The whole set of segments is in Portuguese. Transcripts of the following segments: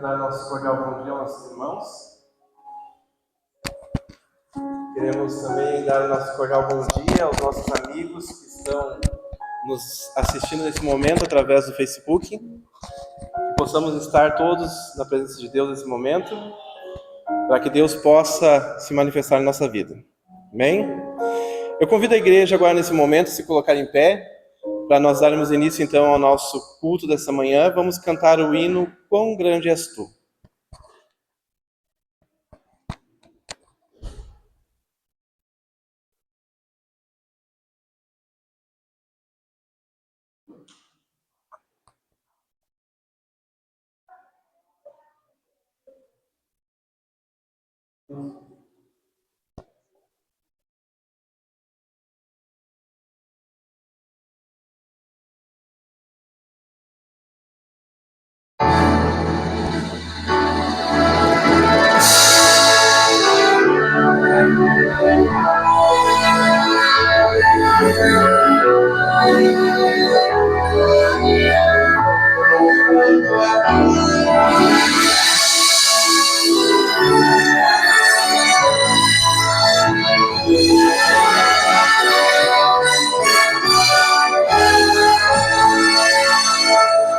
dar nosso cordial bom dia aos nossos irmãos. Queremos também dar o nosso cordial bom dia aos nossos amigos que estão nos assistindo nesse momento através do Facebook. Que possamos estar todos na presença de Deus nesse momento, para que Deus possa se manifestar em nossa vida. Amém? Eu convido a igreja agora nesse momento a se colocar em pé, para nós darmos início então ao nosso culto dessa manhã. Vamos cantar o hino Quão Grande És Tu.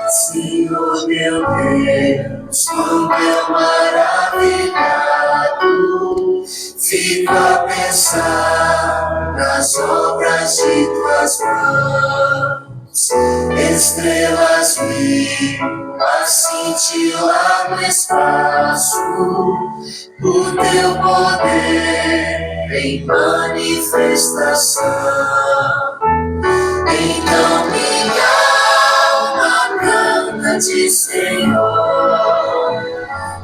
Senhor meu Deus, como é maravilhado, fico a pensar nas obras de tuas mãos. Estrelas mil a cintilar no espaço, o teu poder em manifestação. Então minha canta-te, Senhor,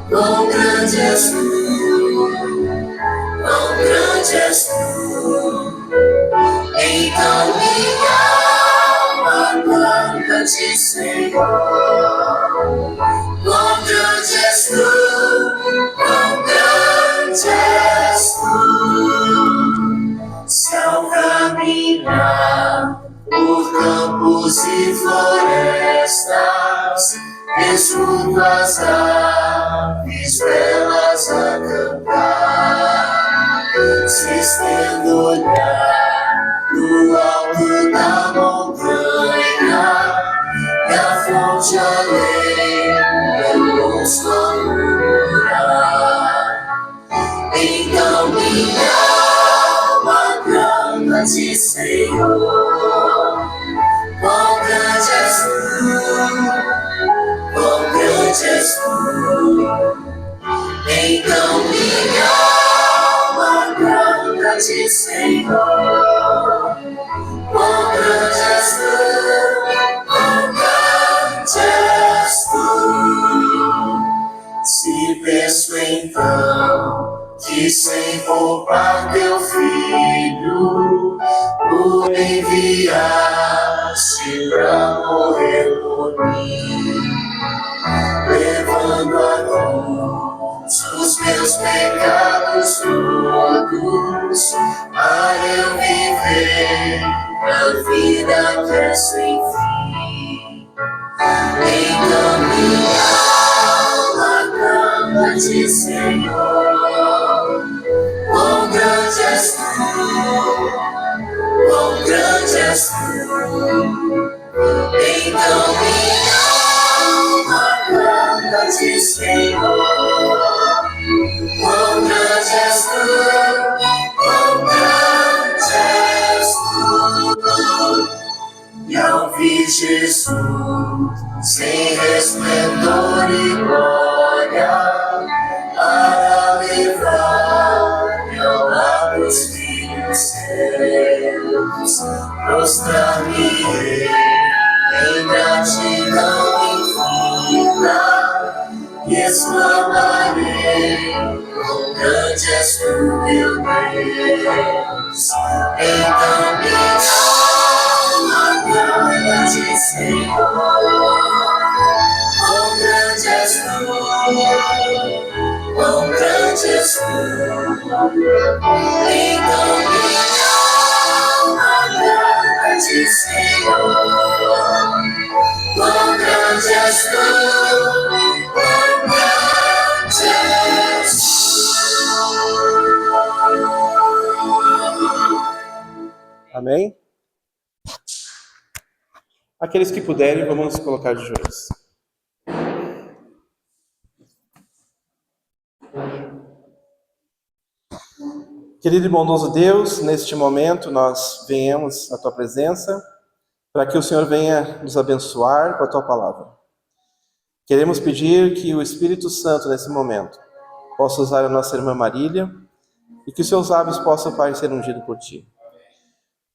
quão grande és tu, quão grande és tu. Então minha alma canta-te, Senhor, quão grande és tu, quão grande és tu. Se ao caminhar por campos e florestas, escuto as aves belas a cantar. Se estendo o olhar do alto da montanha, e a fonte além eu ouço murmurar. Então minha alma canta-te, Senhor, quão grande és tu, quão grande és tu. Então minha alma canta-te, Senhor, quão grande és tu, quão grande és tu. Se penso então que sem poupar teu filho, tu me enviaste pra morrer por mim, levando a cruz os meus pecados todos, para eu viver a vida que é sem fim. Então minha alma canta-te, Senhor, quão grande és tu, quão grande és tu. Então minha alma canta-te, Senhor, quão grande és tu, quão grande és tu. E ao vi Jesus em resplendor e glória, para levar-me ao lar dos filhos seus, prostrar-me-ei em gratidão infinita, e exclamarei, quão grande és tu, meu Deus. Então minha alma canta-te, Senhor, quão grande és tu, quão grande és tu. Então minha alma canta-te, Senhor, quão grande és tu, quão grande Amém? Aqueles que puderem, vamos nos colocar de joelhos. Querido e bondoso Deus, neste momento nós venhamos à Tua presença para que o Senhor venha nos abençoar com a Tua palavra. Queremos pedir que o Espírito Santo, nesse momento, possa usar a nossa irmã Marília e que os seus lábios possam, Pai, ser ungidos por Ti.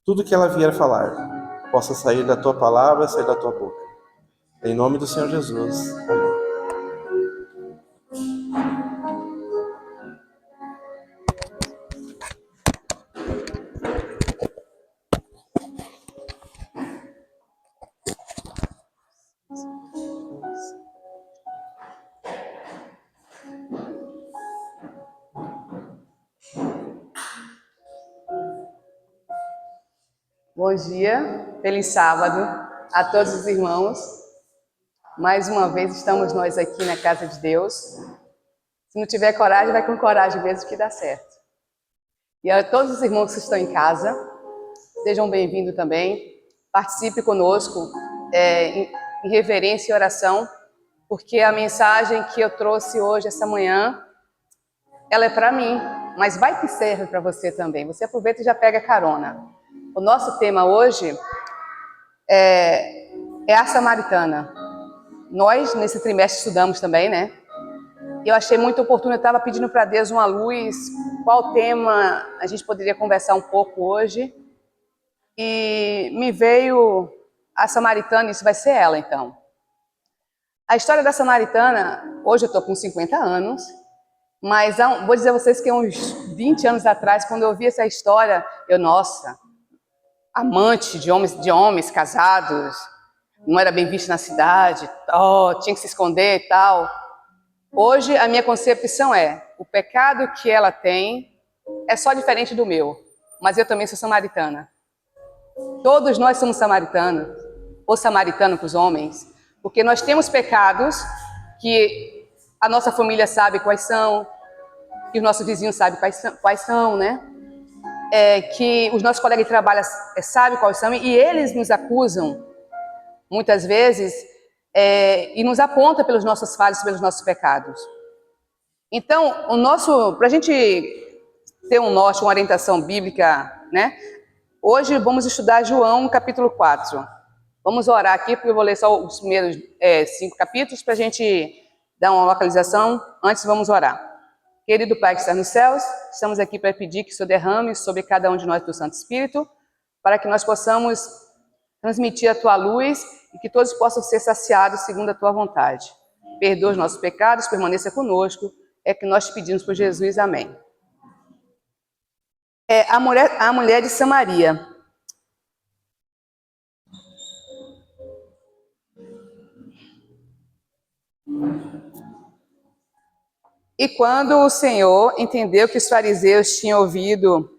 Tudo que ela vier falar possa sair da Tua palavra, sair da Tua boca. Em nome do Senhor Jesus. Amém. Bom dia, feliz sábado a todos os irmãos. Mais uma vez estamos nós aqui na casa de Deus. Se não tiver coragem, vai com coragem mesmo que dá certo. E a todos os irmãos que estão em casa, sejam bem-vindos também. Participe conosco em reverência e oração, porque a mensagem que eu trouxe hoje, essa manhã, ela é para mim, mas vai que serve para você também. Você aproveita e já pega carona. O nosso tema hoje é a Samaritana. Nós, nesse trimestre, estudamos também, né? Eu achei muito oportuno, eu estava pedindo para Deus uma luz, qual tema a gente poderia conversar um pouco hoje. E me veio a Samaritana, isso vai ser ela, então. A história da Samaritana, hoje eu estou com 50 anos, mas vou dizer a vocês que uns 20 anos atrás, quando eu ouvi essa história, nossa, amante de homens casados, não era bem visto na cidade, tinha que se esconder e tal. Hoje a minha concepção o pecado que ela tem é só diferente do meu, mas eu também sou samaritana. Todos nós somos samaritanos, ou samaritano para os homens, porque nós temos pecados que a nossa família sabe quais são, que os nossos vizinhos sabem quais são, né? Que os nossos colegas de trabalho sabem quais são, e eles nos acusam, muitas vezes, e nos apontam pelos nossos falhas, pelos nossos pecados. Então, para a gente ter um norte, uma orientação bíblica, né? Hoje vamos estudar João, capítulo 4. Vamos orar aqui, porque eu vou ler só os primeiros 5 capítulos, para a gente dar uma localização. Antes, vamos orar. Querido Pai que está nos céus, estamos aqui para pedir que o Senhor derrame sobre cada um de nós do Santo Espírito, para que nós possamos transmitir a Tua luz e que todos possam ser saciados segundo a Tua vontade. Perdoa os nossos pecados, permaneça conosco, é que nós te pedimos por Jesus, amém. A mulher de Samaria. E quando o Senhor entendeu que os fariseus tinham ouvido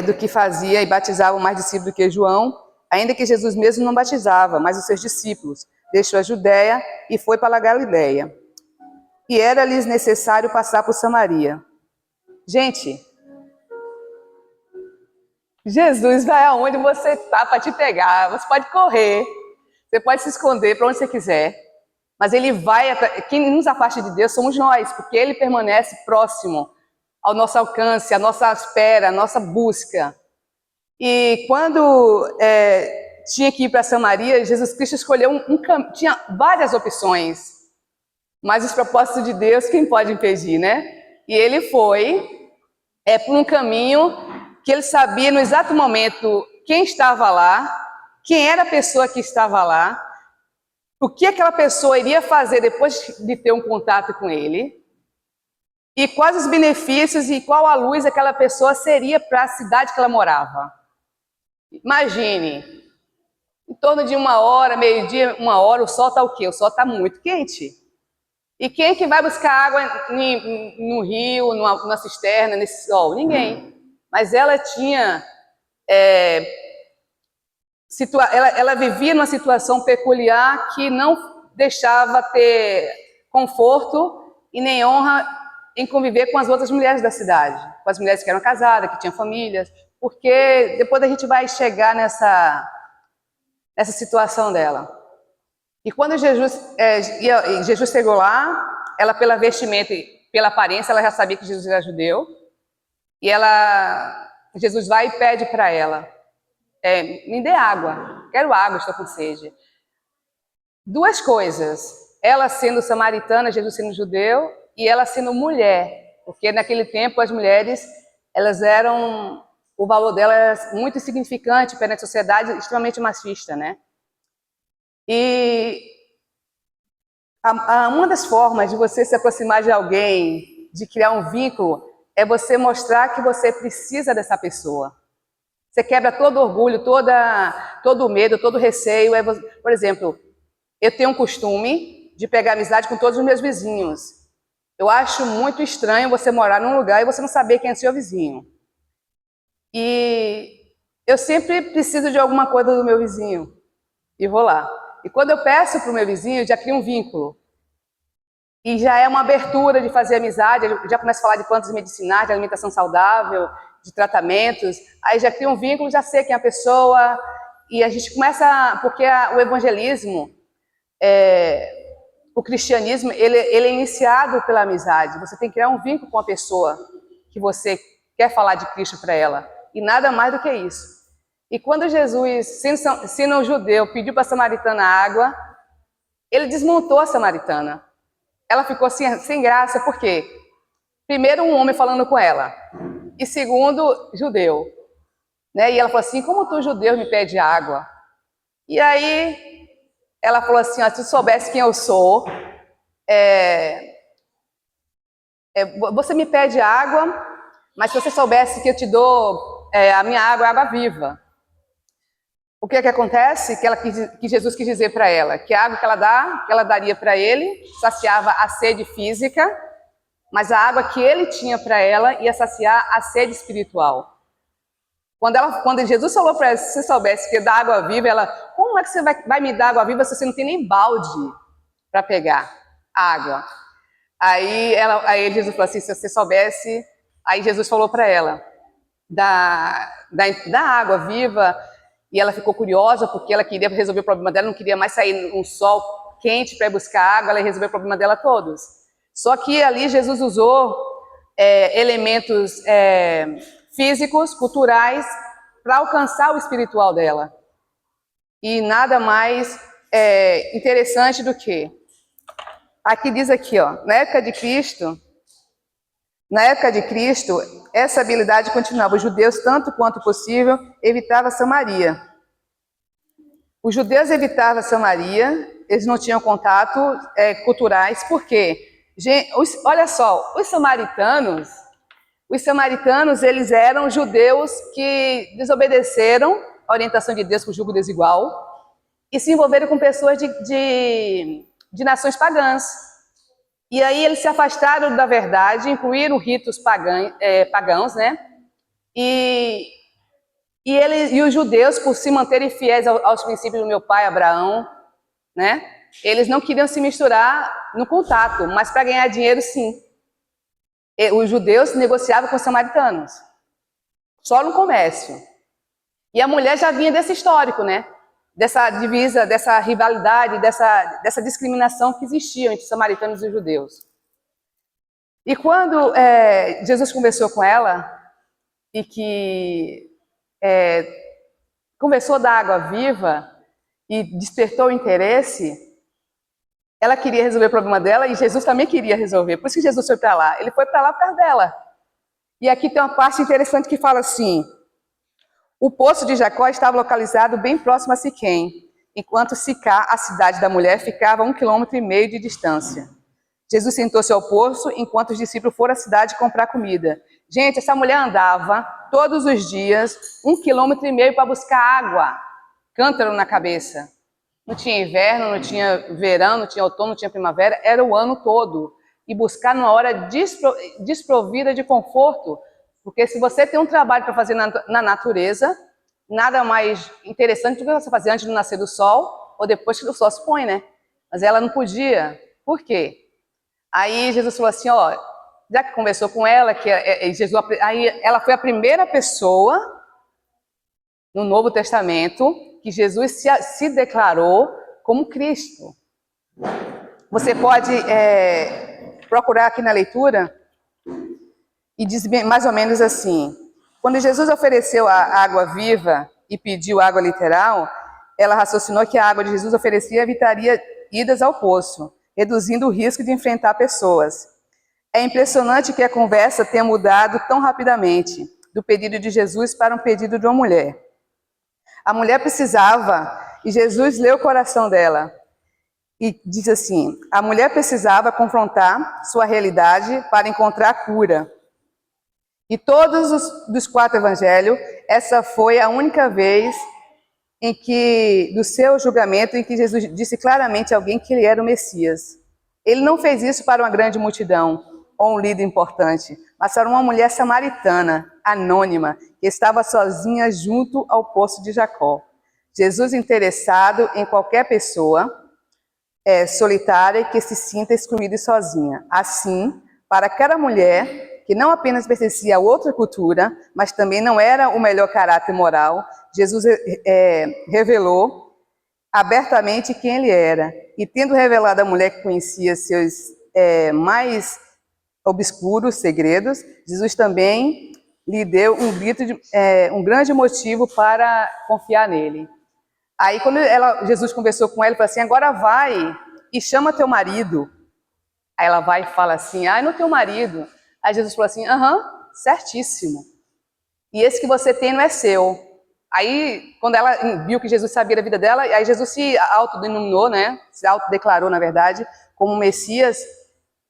do que fazia e batizavam mais discípulos do que João, ainda que Jesus mesmo não batizava, mas os seus discípulos, deixou a Judéia e foi para a Galileia. E era-lhes necessário passar por Samaria. Gente, Jesus vai aonde você está para te pegar. Você pode correr, você pode se esconder para onde você quiser. Mas ele vai, quem nos afasta de Deus somos nós, porque ele permanece próximo ao nosso alcance, à nossa espera, à nossa busca. E quando tinha que ir para Samaria, Jesus Cristo escolheu tinha várias opções, mas os propósitos de Deus, quem pode impedir, né? E ele foi por um caminho que ele sabia no exato momento quem estava lá, quem era a pessoa que estava lá, o que aquela pessoa iria fazer depois de ter um contato com ele, e quais os benefícios e qual a luz aquela pessoa seria para a cidade que ela morava. Imagine, em torno de 1 hora, meio-dia, 1 hora, o sol está o quê? O sol está muito quente. E quem é que vai buscar água no rio, numa cisterna, nesse sol? Ninguém. Mas ela tinha... Ela vivia numa situação peculiar que não deixava ter conforto e nem honra em conviver com as outras mulheres da cidade, com as mulheres que eram casadas, que tinham famílias, porque depois a gente vai chegar nessa situação dela. E quando Jesus chegou lá, ela pela vestimenta e pela aparência, ela já sabia que Jesus era judeu. E Jesus vai e pede para ela, me dê água, quero água, estou com sede. Duas coisas, ela sendo samaritana, Jesus sendo judeu, e ela sendo mulher, porque naquele tempo as mulheres, o valor dela era muito insignificante perante a sociedade extremamente machista, né? E uma das formas de você se aproximar de alguém, de criar um vínculo, é você mostrar que você precisa dessa pessoa. Você quebra todo orgulho, todo o medo, todo o receio. Por exemplo, eu tenho um costume de pegar amizade com todos os meus vizinhos. Eu acho muito estranho você morar num lugar e você não saber quem é seu vizinho. E eu sempre preciso de alguma coisa do meu vizinho. E vou lá. E quando eu peço para o meu vizinho, já cria um vínculo. E já é uma abertura de fazer amizade, já começa a falar de plantas medicinais, de alimentação saudável, de tratamentos. Aí já cria um vínculo, já sei quem é a pessoa. E a gente começa, porque o evangelismo, o cristianismo, ele é iniciado pela amizade. Você tem que criar um vínculo com a pessoa que você quer falar de Cristo para ela. E nada mais do que isso. E quando Jesus, sendo um judeu, pediu para a samaritana água, ele desmontou a samaritana. Ela ficou assim, sem graça, por quê? Primeiro, um homem falando com ela. E segundo, judeu. Né? E ela falou assim, como tu, judeu, me pede água? E aí, ela falou assim, se tu soubesse quem eu sou, você me pede água, mas se você soubesse que eu te dou, a minha água é água viva. O que é que acontece? Que Jesus quis dizer para ela, que a água que ela daria para ele, saciava a sede física, mas a água que ele tinha para ela ia saciar a sede espiritual. Quando Jesus falou para ela, se você soubesse que dá água viva, ela, como é que você vai me dar água viva se você não tem nem balde para pegar água? Aí Jesus falou assim, se você soubesse, aí Jesus falou para ela, da água viva. E ela ficou curiosa porque ela queria resolver o problema dela, não queria mais sair num sol quente para ir buscar água, ela ia resolver o problema dela todos. Só que ali Jesus usou elementos físicos, culturais, para alcançar o espiritual dela. E nada mais interessante do que... Aqui diz aqui, ó, na época de Cristo, essa habilidade continuava. Os judeus, tanto quanto possível, evitavam Samaria. Os judeus evitavam Samaria, eles não tinham contato culturais, por quê? Olha só, os samaritanos, eles eram judeus que desobedeceram a orientação de Deus com o jugo desigual e se envolveram com pessoas de nações pagãs. E aí eles se afastaram da verdade, incluíram ritos pagãos, né? E os judeus, por se manterem fiéis aos princípios do meu pai Abraão, né? Eles não queriam se misturar no contato, mas para ganhar dinheiro, sim. Os judeus negociavam com os samaritanos, só no comércio. E a mulher já vinha desse histórico, né? Dessa divisa, dessa rivalidade, dessa discriminação que existia entre os samaritanos e os judeus. E quando Jesus conversou com ela, e que conversou da água viva, e despertou o interesse, ela queria resolver o problema dela, e Jesus também queria resolver. Por isso que Jesus foi para lá. Ele foi para lá por causa dela. E aqui tem uma parte interessante que fala assim, o poço de Jacó estava localizado bem próximo a Siquém, enquanto Sicá, a cidade da mulher, ficava a 1,5 km de distância. Jesus sentou-se ao poço, enquanto os discípulos foram à cidade comprar comida. Gente, essa mulher andava todos os dias 1,5 km para buscar água, cântaro na cabeça. Não tinha inverno, não tinha verão, não tinha outono, não tinha primavera, era o ano todo. E buscar numa hora desprovida de conforto. Porque se você tem um trabalho para fazer na natureza, nada mais interessante do que você fazer antes do nascer do sol ou depois que o sol se põe, né? Mas ela não podia. Por quê? Aí Jesus falou assim, ó, já que conversou com ela, aí ela foi a primeira pessoa no Novo Testamento que Jesus se declarou como Cristo. Você pode procurar aqui na leitura e diz mais ou menos assim: quando Jesus ofereceu a água viva e pediu água literal, ela raciocinou que a água de Jesus oferecia evitaria idas ao poço, reduzindo o risco de enfrentar pessoas. É impressionante que a conversa tenha mudado tão rapidamente, do pedido de Jesus para um pedido de uma mulher. A mulher precisava, e Jesus leu o coração dela, e diz assim: a mulher precisava confrontar sua realidade para encontrar cura. E todos dos 4 evangelhos, essa foi a única vez em que, do seu julgamento, em que Jesus disse claramente a alguém que ele era o Messias. Ele não fez isso para uma grande multidão ou um líder importante, mas para uma mulher samaritana, anônima, que estava sozinha junto ao poço de Jacó. Jesus interessado em qualquer pessoa solitária que se sinta excluída e sozinha. Assim, para aquela mulher que não apenas pertencia a outra cultura, mas também não era o melhor caráter moral, Jesus revelou abertamente quem ele era. E tendo revelado à mulher que conhecia seus mais obscuros segredos, Jesus também lhe deu um grande motivo para confiar nele. Aí quando Jesus conversou com ela, ele falou assim: agora vai e chama teu marido. Aí ela vai e fala assim: não teu marido. Aí Jesus falou assim: certíssimo. E esse que você tem não é seu. Aí, quando ela viu que Jesus sabia da vida dela, aí Jesus se autodenominou, né? Se autodeclarou, na verdade, como Messias.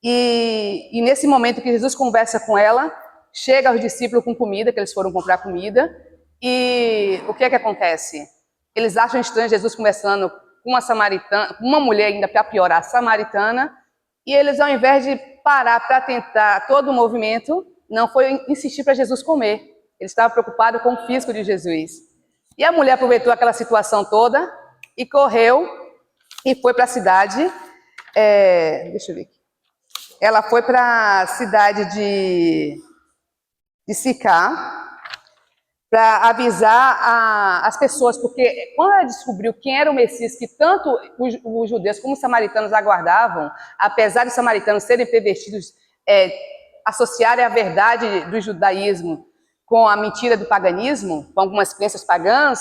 E nesse momento que Jesus conversa com ela, chega aos discípulos com comida, que eles foram comprar comida. E o que é que acontece? Eles acham estranho Jesus conversando com uma samaritana, com uma mulher ainda para piorar, samaritana. E eles, ao invés de parar para tentar todo o movimento, não foi insistir para Jesus comer. Ele estava preocupado com o físico de Jesus. E a mulher aproveitou aquela situação toda e correu e foi para a cidade. Deixa eu ver aqui. Ela foi para a cidade de Sicá para avisar as pessoas, porque quando ela descobriu quem era o Messias, que tanto os judeus como os samaritanos aguardavam, apesar dos samaritanos serem pervertidos, associarem a verdade do judaísmo com a mentira do paganismo, com algumas crenças pagãs,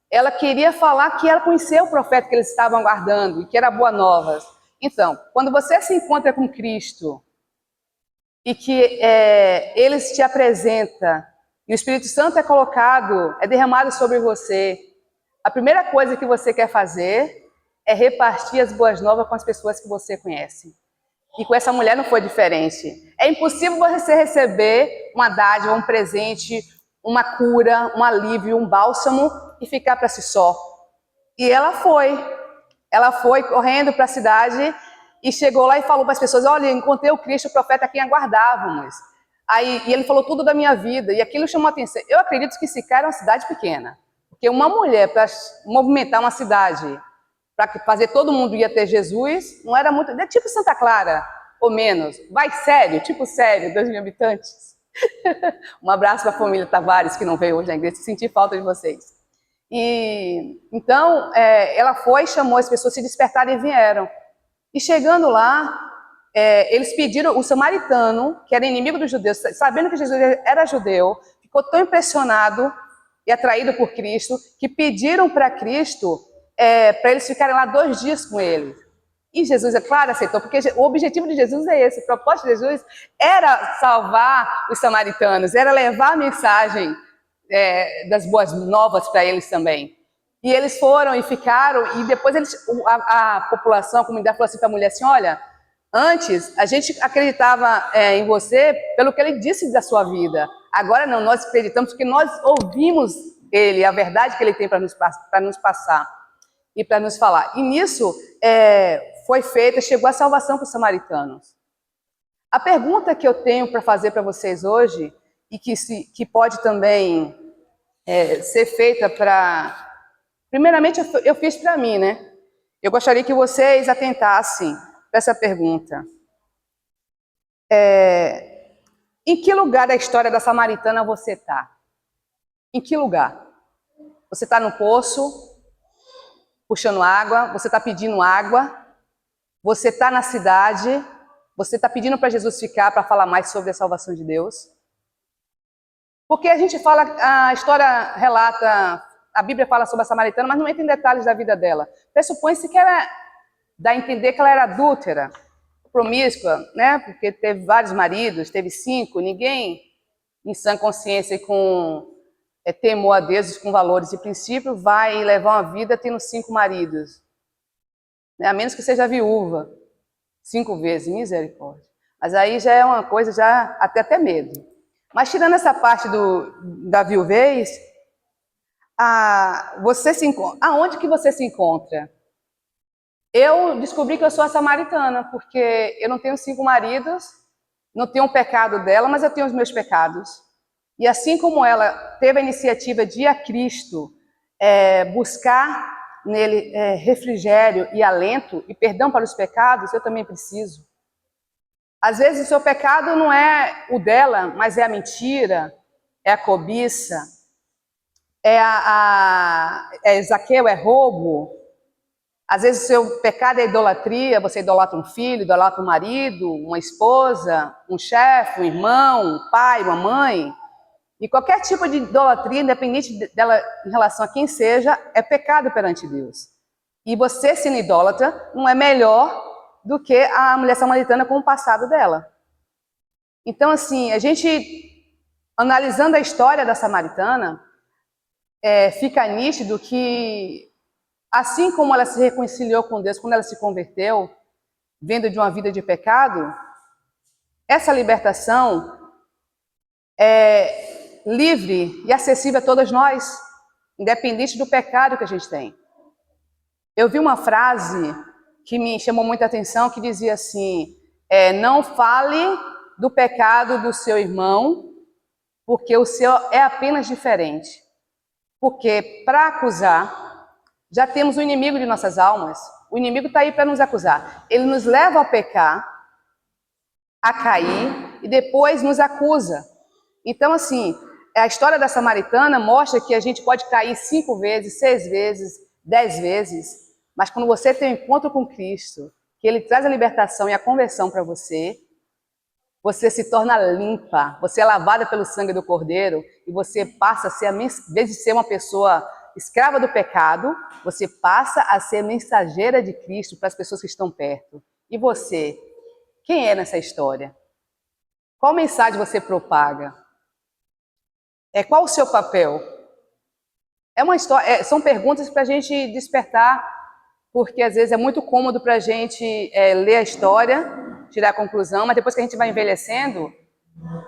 ela queria falar que ela conhecia o profeta que eles estavam aguardando e que era boa nova. Então, quando você se encontra com Cristo e que ele te apresenta e o Espírito Santo é derramado sobre você, a primeira coisa que você quer fazer é repartir as boas novas com as pessoas que você conhece. E com essa mulher não foi diferente. É impossível você receber uma dádiva, um presente, uma cura, um alívio, um bálsamo e ficar para si só. E ela foi correndo para a cidade e chegou lá e falou para as pessoas: olha, encontrei o Cristo, o profeta a quem aguardávamos. E ele falou tudo da minha vida, e aquilo chamou a atenção. Eu acredito que Sicá era uma cidade pequena, porque uma mulher para movimentar uma cidade, para fazer todo mundo ir até Jesus, não era muito... É tipo Santa Clara, ou menos. Vai sério, tipo sério, 2.000 habitantes. Um abraço para a família Tavares, que não veio hoje na igreja, senti falta de vocês. E então, ela foi, chamou as pessoas, se despertaram e vieram. E chegando lá, eles pediram, o samaritano, que era inimigo dos judeus, sabendo que Jesus era judeu, ficou tão impressionado e atraído por Cristo, que pediram para Cristo para eles ficarem lá 2 dias com ele. E Jesus, é claro, aceitou, porque o objetivo de Jesus é esse, o propósito de Jesus era salvar os samaritanos, era levar a mensagem das boas novas para eles também. E eles foram e ficaram, e depois a população, a comunidade falou assim para a mulher assim: olha, antes a gente acreditava em você pelo que ele disse da sua vida, agora não, nós acreditamos porque nós ouvimos ele, a verdade que ele tem para nos passar e para nos falar. E nisso foi feita, chegou a salvação para os samaritanos. A pergunta que eu tenho para fazer para vocês hoje, e que pode também ser feita para... Primeiramente, eu fiz para mim, né? Eu gostaria que vocês atentassem para essa pergunta. Em que lugar da história da samaritana você está? Em que lugar? você está no poço, puxando água, você está pedindo água, você está na cidade, você está pedindo para Jesus ficar para falar mais sobre a salvação de Deus. Porque a gente fala, a história relata, a Bíblia fala sobre a samaritana, mas não entra em detalhes da vida dela. Pressupõe-se que ela dá a entender que ela era adúltera, promíscua, né? Porque teve vários maridos, teve 5, ninguém em sã consciência e com temor a Deus, com valores e princípios, vai levar uma vida tendo 5 maridos. Né? A menos que seja viúva, 5 vezes, misericórdia. Mas aí já é uma coisa, já até medo. Mas tirando essa parte da viuvez, aonde que você se encontra? Eu descobri que eu sou a samaritana, porque eu não tenho 5 maridos, não tenho um pecado dela, mas eu tenho os meus pecados. E assim como ela teve a iniciativa de ir a Cristo, buscar nele refrigério e alento e perdão para os pecados, eu também preciso. Às vezes o seu pecado não é o dela, mas é a mentira, é a cobiça, Zaqueu, é roubo. Às vezes o seu pecado é idolatria, você idolatra um filho, idolatra um marido, uma esposa, um chefe, um irmão, um pai, uma mãe. E qualquer tipo de idolatria, independente dela em relação a quem seja, é pecado perante Deus. E você, sendo idólatra, não é melhor do que a mulher samaritana com o passado dela. Então, assim, a gente, analisando a história da samaritana, fica nítido que, assim como ela se reconciliou com Deus quando ela se converteu, vindo de uma vida de pecado, essa libertação é livre e acessível a todas nós, independente do pecado que a gente tem. Eu vi uma frase que me chamou muita atenção, que dizia assim, não fale do pecado do seu irmão, porque o seu é apenas diferente. Porque para acusar, já temos o inimigo de nossas almas. O inimigo está aí para nos acusar. Ele nos leva a pecar, a cair, e depois nos acusa. Então, assim, a história da samaritana mostra que a gente pode cair 5 vezes, 6 vezes, 10 vezes, mas quando você tem um encontro com Cristo, que Ele traz a libertação e a conversão para você, você se torna limpa, você é lavada pelo sangue do Cordeiro e você passa a ser, em vez de ser uma pessoa escrava do pecado, você passa a ser mensageira de Cristo para as pessoas que estão perto. E você, quem é nessa história? Qual mensagem você propaga? Qual o seu papel? É uma história, são perguntas para a gente despertar, porque às vezes é muito cômodo para a gente ler a história, tirar a conclusão, mas depois que a gente vai envelhecendo,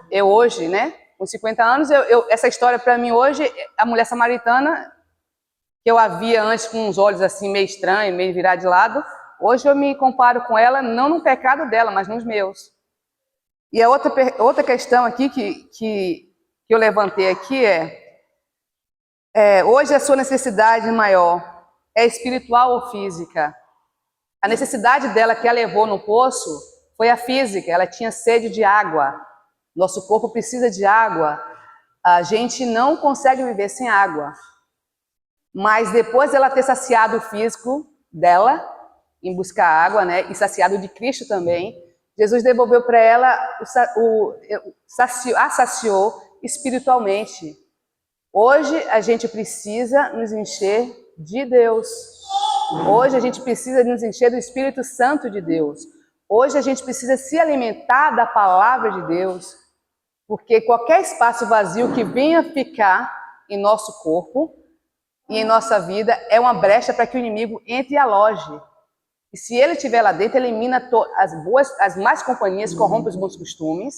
eu hoje, né, com 50 anos, essa história para mim hoje, a mulher samaritana, que eu a via antes com uns olhos assim meio estranhos, meio virar de lado, hoje eu me comparo com ela, não no pecado dela, mas nos meus. E a outra questão aqui que eu levantei aqui hoje a sua necessidade maior é espiritual ou física? A necessidade dela que a levou no poço foi a física, ela tinha sede de água. Nosso corpo precisa de água. A gente não consegue viver sem água. Mas depois dela ter saciado o físico dela, em buscar água, né, e saciado de Cristo também, Jesus devolveu para ela, a saciou espiritualmente. Hoje a gente precisa nos encher de Deus. Hoje a gente precisa nos encher do Espírito Santo de Deus. Hoje a gente precisa se alimentar da palavra de Deus, porque qualquer espaço vazio que venha ficar em nosso corpo e em nossa vida é uma brecha para que o inimigo entre e aloje. E se ele estiver lá dentro, elimina as más companhias, corrompe os bons costumes,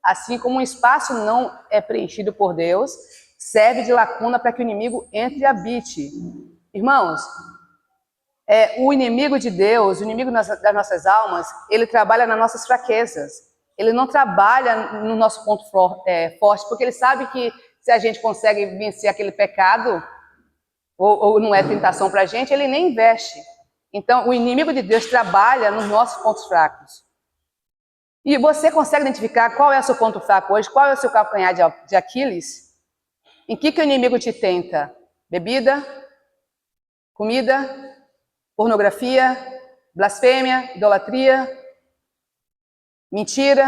assim como um espaço não é preenchido por Deus, serve de lacuna para que o inimigo entre e habite. Irmãos, o inimigo de Deus, o inimigo das nossas almas, ele trabalha nas nossas fraquezas. Ele não trabalha no nosso ponto forte, porque ele sabe que se a gente consegue vencer aquele pecado, ou não é tentação para a gente, ele nem investe. Então, o inimigo de Deus trabalha nos nossos pontos fracos. E você consegue identificar qual é o seu ponto fraco hoje? Qual é o seu calcanhar de Aquiles? Em que o inimigo te tenta? Bebida, comida, pornografia, blasfêmia, idolatria, mentira,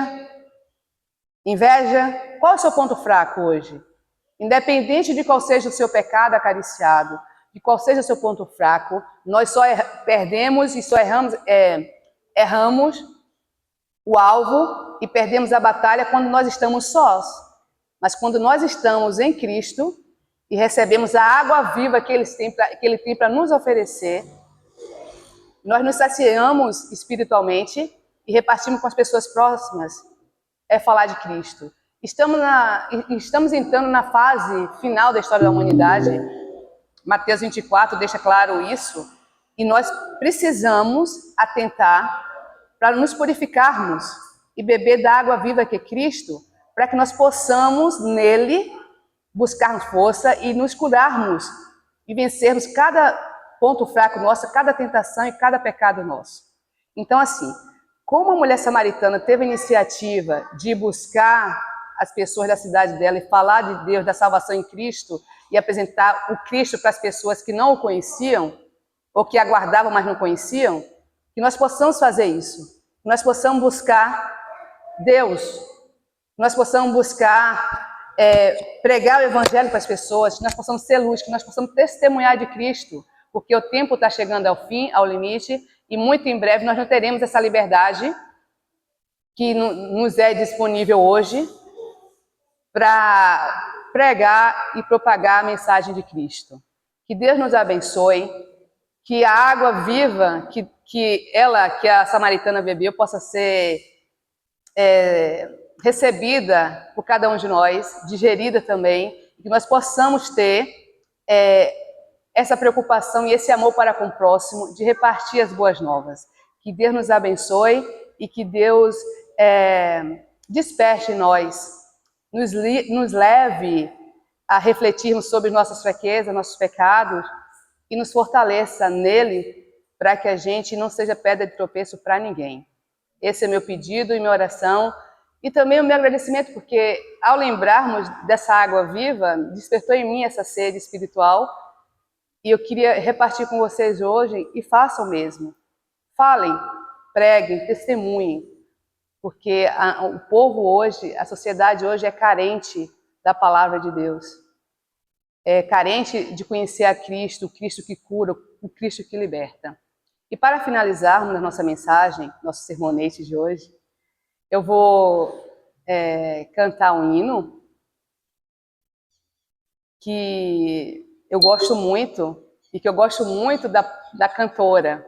inveja. Qual é o seu ponto fraco hoje? Independente de qual seja o seu pecado acariciado, de qual seja o seu ponto fraco, nós só perdemos e só erramos o alvo e perdemos a batalha quando nós estamos sós. Mas quando nós estamos em Cristo e recebemos a água viva que Ele tem para nos oferecer, nós nos saciamos espiritualmente e repartimos com as pessoas próximas. É falar de Cristo. Estamos entrando na fase final da história da humanidade. Mateus 24 deixa claro isso. E nós precisamos atentar para nos purificarmos e beber da água viva que é Cristo, para que nós possamos nele buscarmos força e nos curarmos e vencermos cada ponto fraco nosso, cada tentação e cada pecado nosso. Então, assim, como a mulher samaritana teve a iniciativa de buscar as pessoas da cidade dela e falar de Deus, da salvação em Cristo, e apresentar o Cristo para as pessoas que não o conheciam, ou que aguardavam, mas não conheciam, que nós possamos fazer isso. Que nós possamos buscar Deus. Que nós possamos buscar pregar o Evangelho para as pessoas. Que nós possamos ser luz. Que nós possamos testemunhar de Cristo. Porque o tempo está chegando ao fim, ao limite, e muito em breve nós não teremos essa liberdade que nos é disponível hoje para pregar e propagar a mensagem de Cristo. Que Deus nos abençoe, que a água viva que a samaritana bebeu possa ser recebida por cada um de nós, digerida também, e que nós possamos ter essa preocupação e esse amor para com o próximo, de repartir as boas novas. Que Deus nos abençoe e que Deus desperte em nós, nos leve a refletirmos sobre nossas fraquezas, nossos pecados, e nos fortaleça nele, para que a gente não seja pedra de tropeço para ninguém. Esse é meu pedido e minha oração, e também o meu agradecimento, porque ao lembrarmos dessa água viva, despertou em mim essa sede espiritual, e eu queria repartir com vocês hoje, e façam o mesmo. Falem, preguem, testemunhem, porque o povo hoje, a sociedade hoje é carente da palavra de Deus. É carente de conhecer a Cristo, o Cristo que cura, o Cristo que liberta. E para finalizarmos a nossa mensagem, nosso sermonete de hoje, eu vou cantar um hino que eu gosto muito, e que eu gosto muito da cantora,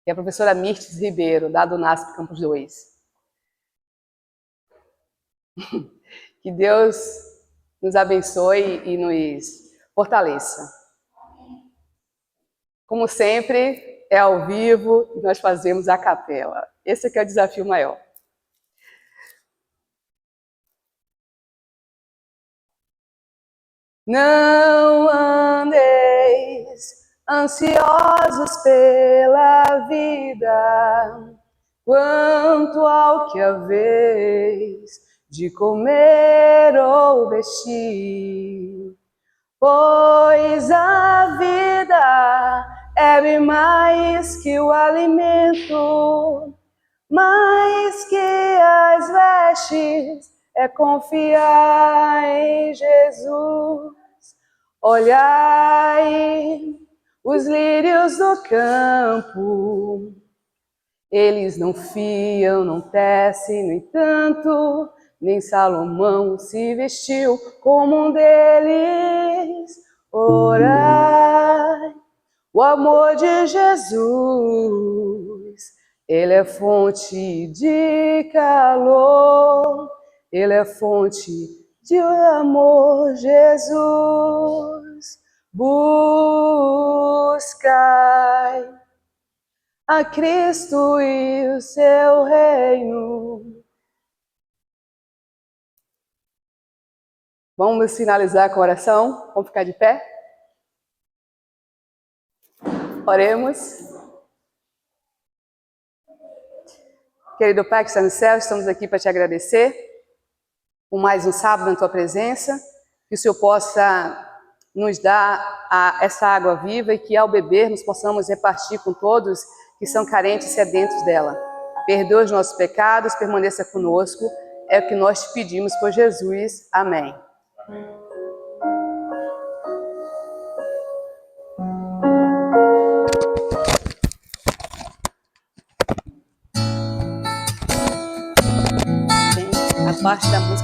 que é a professora Mirtes Ribeiro, da Adunasp Campus 2. Que Deus nos abençoe e nos fortaleça. Como sempre, é ao vivo e nós fazemos a capela. Esse aqui é o desafio maior. Não andeis ansiosos pela vida, quanto ao que haveis de comer ou vestir, pois a vida é bem mais que o alimento, mais que as vestes, é confiar em Jesus. Olhai os lírios do campo, eles não fiam, não tecem, no entanto, nem Salomão se vestiu como um deles. Orai, o amor de Jesus, ele é fonte de calor, ele é fonte de amor, Jesus. Buscai a Cristo e o seu reino. Vamos finalizar com a oração? Vamos ficar de pé? Oremos. Querido Pai que está no céu, estamos aqui para te agradecer por mais um sábado na tua presença, que o Senhor possa nos dá essa água viva e que ao beber nós possamos repartir com todos que são carentes e sedentos dela. Perdoa os nossos pecados, permaneça conosco, é o que nós te pedimos por Jesus. Amém. A parte da música